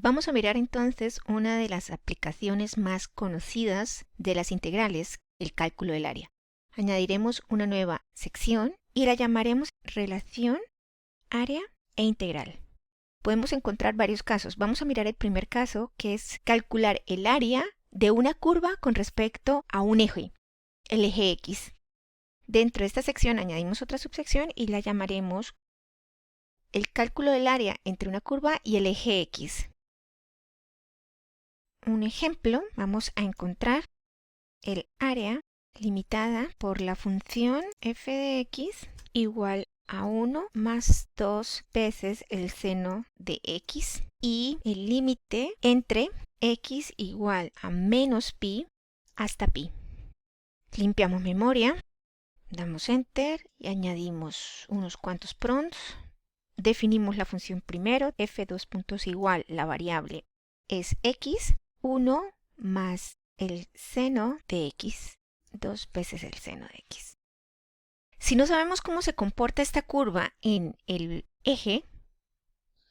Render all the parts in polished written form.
Vamos a mirar entonces una de las aplicaciones más conocidas de las integrales, el cálculo del área. Añadiremos una nueva sección y la llamaremos relación, área e integral. Podemos encontrar varios casos. Vamos a mirar el primer caso, que es calcular el área de una curva con respecto a un eje, el eje X. Dentro de esta sección añadimos otra subsección y la llamaremos el cálculo del área entre una curva y el eje X. Un ejemplo, vamos a encontrar el área limitada por la función f de x igual a 1 más 2 veces el seno de x y el límite entre x igual a menos pi hasta pi. Limpiamos memoria, damos enter y añadimos unos cuantos prompts. Definimos la función primero, f2 puntos igual, la variable es x, 1 más el seno de x, 2 veces el seno de x. Si no sabemos cómo se comporta esta curva en el eje,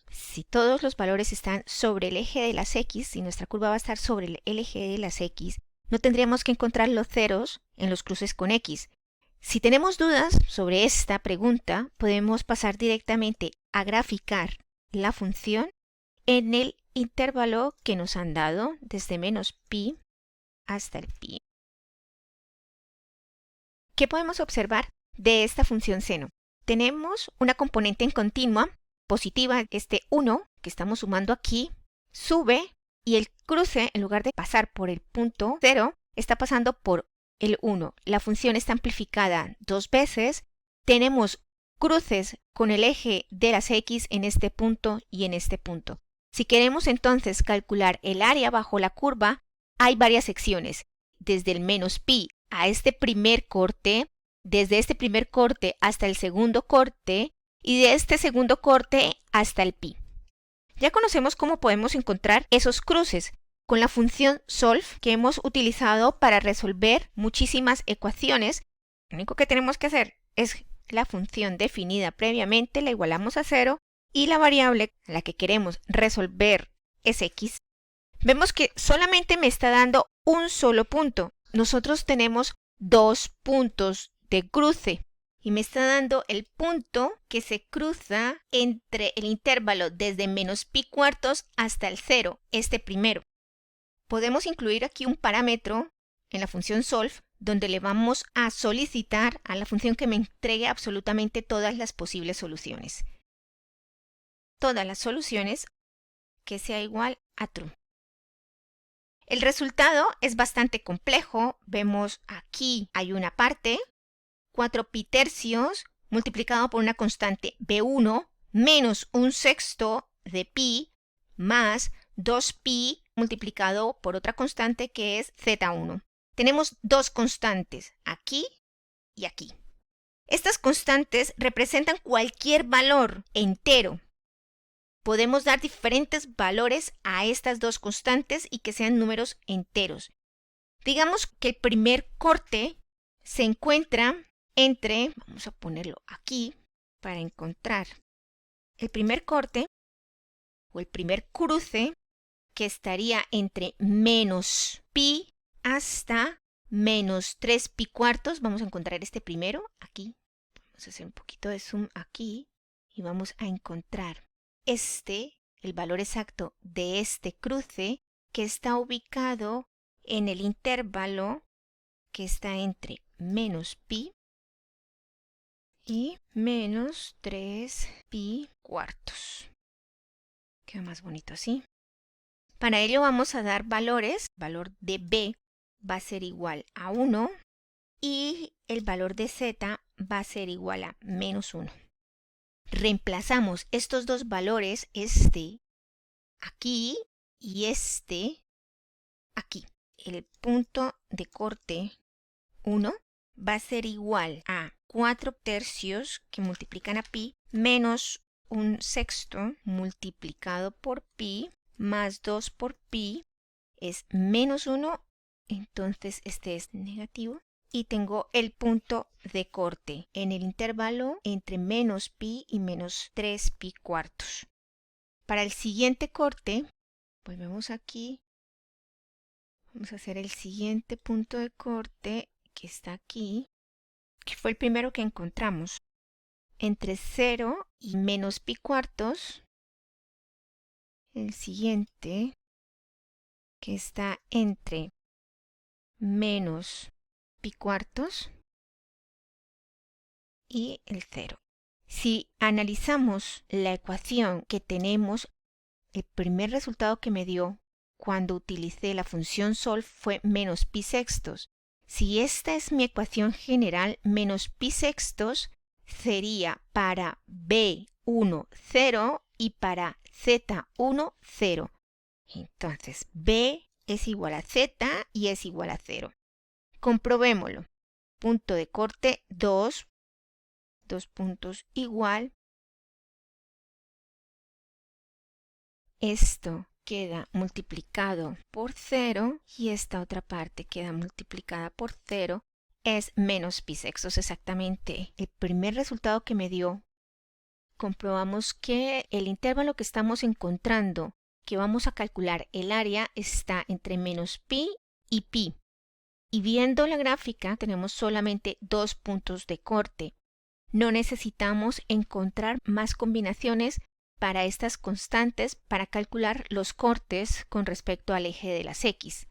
si todos los valores están sobre el eje de las x, si nuestra curva va a estar sobre el eje de las x, no tendríamos que encontrar los ceros en los cruces con x. Si tenemos dudas sobre esta pregunta, podemos pasar directamente a graficar la función en el intervalo que nos han dado desde menos pi hasta el pi. ¿Qué podemos observar de esta función seno? Tenemos una componente en continua positiva, este 1 que estamos sumando aquí, sube y el cruce, en lugar de pasar por el punto 0, está pasando por el 1. La función está amplificada 2 veces. Tenemos cruces con el eje de las x en este punto y en este punto. Si queremos entonces calcular el área bajo la curva, hay varias secciones. Desde el menos pi a este primer corte, desde este primer corte hasta el segundo corte y de este segundo corte hasta el pi. Ya conocemos cómo podemos encontrar esos cruces con la función solve que hemos utilizado para resolver muchísimas ecuaciones. Lo único que tenemos que hacer es la función definida previamente, la igualamos a 0 y la variable a la que queremos resolver es x. Vemos que solamente me está dando un solo punto. Nosotros tenemos 2 puntos de cruce y me está dando el punto que se cruza entre el intervalo desde menos pi cuartos hasta el 0, este primero. Podemos incluir aquí un parámetro en la función solve donde le vamos a solicitar a la función que me entregue absolutamente todas las posibles soluciones. Todas las soluciones que sea igual a true. El resultado es bastante complejo. Vemos aquí hay una parte, 4 pi tercios multiplicado por una constante b1 menos un sexto de pi más 2 pi multiplicado por otra constante que es z1. Tenemos dos constantes aquí y aquí. Estas constantes representan cualquier valor entero. Podemos dar diferentes valores a estas dos constantes y que sean números enteros. Digamos que el primer corte se encuentra entre, vamos a ponerlo aquí para encontrar el primer corte o el primer cruce que estaría entre menos pi hasta menos 3 pi cuartos. Vamos a encontrar este primero aquí. Vamos a hacer un poquito de zoom aquí y vamos a encontrar el valor exacto de este cruce que está ubicado en el intervalo que está entre menos pi y menos 3 pi cuartos. Queda más bonito así. Para ello vamos a dar valores. El valor de b va a ser igual a 1 y el valor de z va a ser igual a menos 1. Reemplazamos estos dos valores, este aquí y este aquí. El punto de corte 1 va a ser igual a 4 tercios que multiplican a pi menos un sexto multiplicado por pi más 2 por pi es menos 1, entonces este es negativo. Y tengo el punto de corte en el intervalo entre menos pi y menos 3 pi cuartos. Para el siguiente corte Volvemos aquí. Vamos a hacer el siguiente punto de corte que está aquí, que fue el primero que encontramos. Entre 0 y menos pi cuartos. El siguiente que está entre menos pi cuartos y el 0. Si analizamos la ecuación que tenemos, el primer resultado que me dio cuando utilicé la función solve fue menos pi sextos. Si esta es mi ecuación general, menos pi sextos sería para B1, 0 y para Z1, 0. Entonces, B es igual a Z y es igual a 0. Comprobémoslo. Punto de corte 2, 2 puntos igual. Esto queda multiplicado por 0 y esta otra parte queda multiplicada por 0. Es menos pi sextos exactamente. El primer resultado que me dio, comprobamos que el intervalo que estamos encontrando, que vamos a calcular el área, está entre menos pi y pi. Y viendo la gráfica tenemos solamente 2 puntos de corte. No necesitamos encontrar más combinaciones para estas constantes para calcular los cortes con respecto al eje de las X.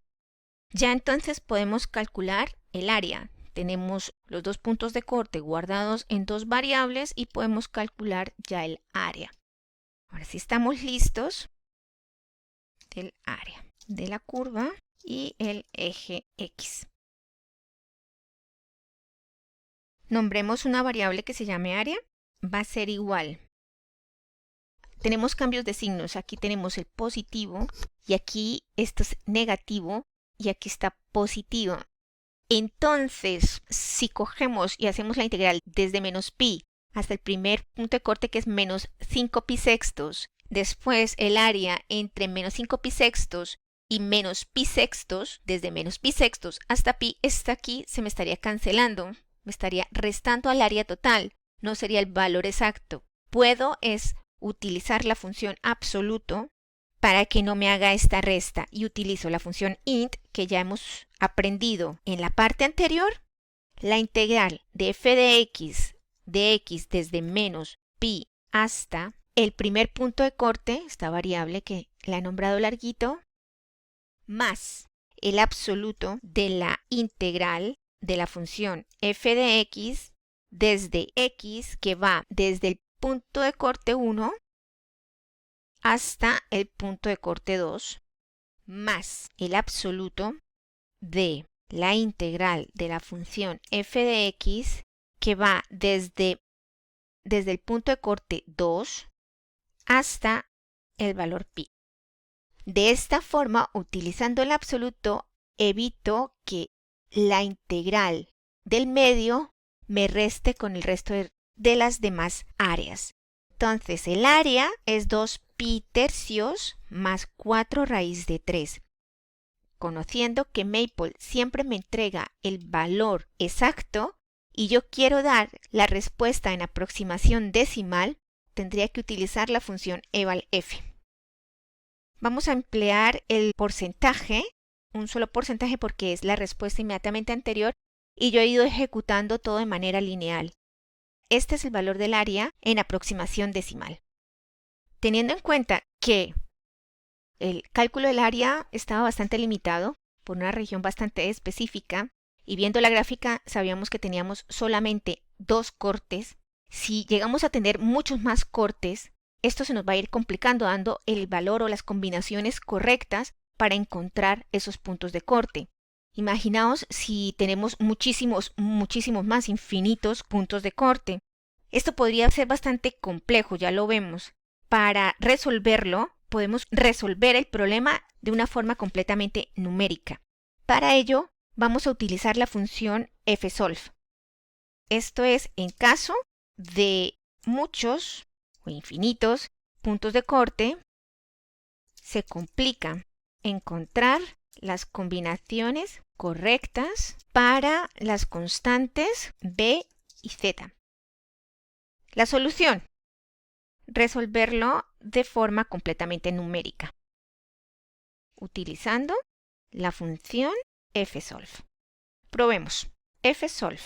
Ya entonces podemos calcular el área. Tenemos los 2 puntos de corte guardados en 2 variables y podemos calcular ya el área. Ahora sí estamos listos del área de la curva y el eje X. Nombremos una variable que se llame área. Va a ser igual. Tenemos cambios de signos. Aquí tenemos el positivo y aquí esto es negativo y aquí está positivo. Entonces, si cogemos y hacemos la integral desde menos pi hasta el primer punto de corte que es menos 5 pi sextos, después el área entre menos 5 pi sextos y menos pi sextos, desde menos pi sextos hasta pi, esta aquí se me estaría cancelando, me estaría restando al área total, no sería el valor exacto. Puedo utilizar la función absoluto para que no me haga esta resta y utilizo la función int que ya hemos aprendido en la parte anterior. La integral de f de x desde menos pi hasta el primer punto de corte, esta variable que la he nombrado larguito, más el absoluto de la integral de la función f de x desde x que va desde el punto de corte 1 hasta el punto de corte 2 más el absoluto de la integral de la función f de x que va desde el punto de corte 2 hasta el valor pi. De esta forma, utilizando el absoluto, evito que la integral del medio me reste con el resto de las demás áreas. Entonces, el área es 2 pi tercios más 4 raíz de 3. Conociendo que Maple siempre me entrega el valor exacto y yo quiero dar la respuesta en aproximación decimal, tendría que utilizar la función evalf. Vamos a emplear el porcentaje, un solo porcentaje porque es la respuesta inmediatamente anterior y yo he ido ejecutando todo de manera lineal. Este es el valor del área en aproximación decimal. Teniendo en cuenta que el cálculo del área estaba bastante limitado por una región bastante específica y viendo la gráfica sabíamos que teníamos solamente 2 cortes. Si llegamos a tener muchos más cortes, esto se nos va a ir complicando dando el valor o las combinaciones correctas para encontrar esos puntos de corte. Imaginaos si tenemos muchísimos más, infinitos puntos de corte. Esto podría ser bastante complejo, ya lo vemos. Para resolverlo, podemos resolver el problema de una forma completamente numérica. Para ello, vamos a utilizar la función fsolve. Esto es en caso de muchos o infinitos puntos de corte, se complica encontrar las combinaciones correctas para las constantes b y z. La solución: resolverlo de forma completamente numérica. utilizando la función fsolve. Probemos. fsolve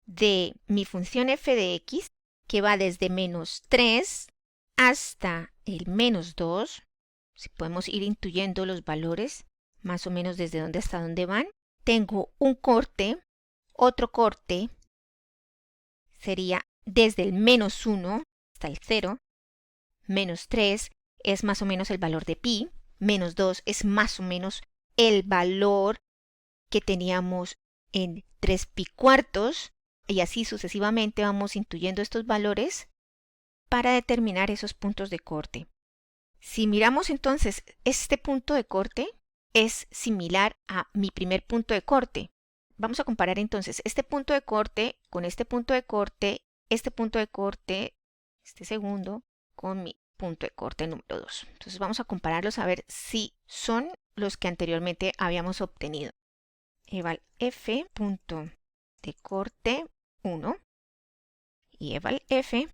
de mi función f de x, que va desde menos 3 hasta el menos 2, si podemos ir intuyendo los valores, más o menos desde dónde hasta dónde van. Tengo un corte, otro corte sería desde el menos 1 hasta el 0, menos 3 es más o menos el valor de pi, menos 2 es más o menos el valor que teníamos en 3 pi cuartos, y así sucesivamente vamos intuyendo estos valores para determinar esos puntos de corte. Si miramos entonces, este punto de corte es similar a mi primer punto de corte. Vamos a comparar entonces este punto de corte con este punto de corte, este punto de corte, este segundo, con mi punto de corte número 2. Entonces vamos a compararlos a ver si son los que anteriormente habíamos obtenido. Eval f punto de corte 1 y eval f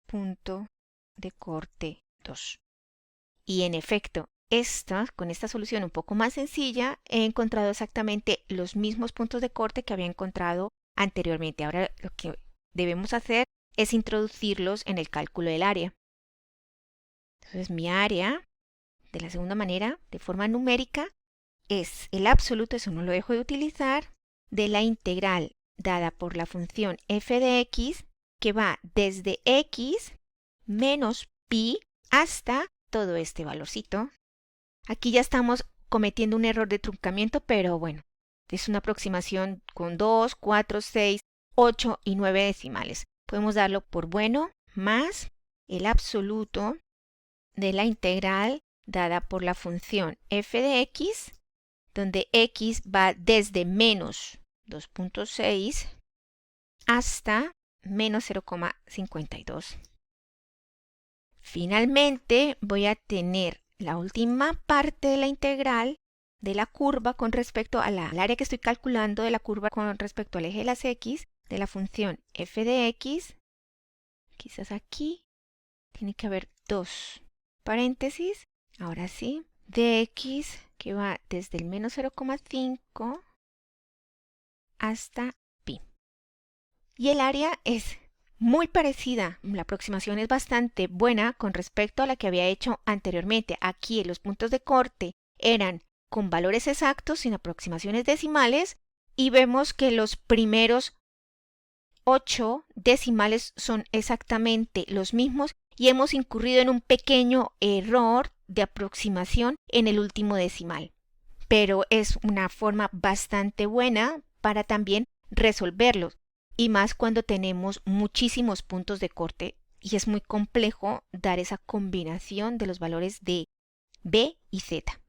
punto de corte 2. Y en efecto, con esta solución un poco más sencilla, he encontrado exactamente los mismos puntos de corte que había encontrado anteriormente. Ahora lo que debemos hacer es introducirlos en el cálculo del área. Entonces mi área, de la segunda manera, de forma numérica, es el absoluto, eso no lo dejo de utilizar, de la integral dada por la función f de x, que va desde x menos pi hasta todo este valorcito. Aquí ya estamos cometiendo un error de truncamiento, pero bueno, es una aproximación con 2, 4, 6, 8 y 9 decimales. Podemos darlo por bueno, más el absoluto de la integral dada por la función f de x, donde x va desde menos 2.6 hasta menos 0,52. Finalmente voy a tener la última parte de la integral de la curva con respecto al área que estoy calculando de la curva con respecto al eje de las x, de la función f de x. Quizás aquí tiene que haber dos paréntesis. Ahora sí, de x que va desde el menos 0,5 hasta pi. Y el área es muy parecida. La aproximación es bastante buena con respecto a la que había hecho anteriormente. Aquí los puntos de corte eran con valores exactos sin aproximaciones decimales y vemos que los primeros 8 decimales son exactamente los mismos y hemos incurrido en un pequeño error de aproximación en el último decimal. Pero es una forma bastante buena para también resolverlos. Y más cuando tenemos muchísimos puntos de corte y es muy complejo dar esa combinación de los valores de b y z.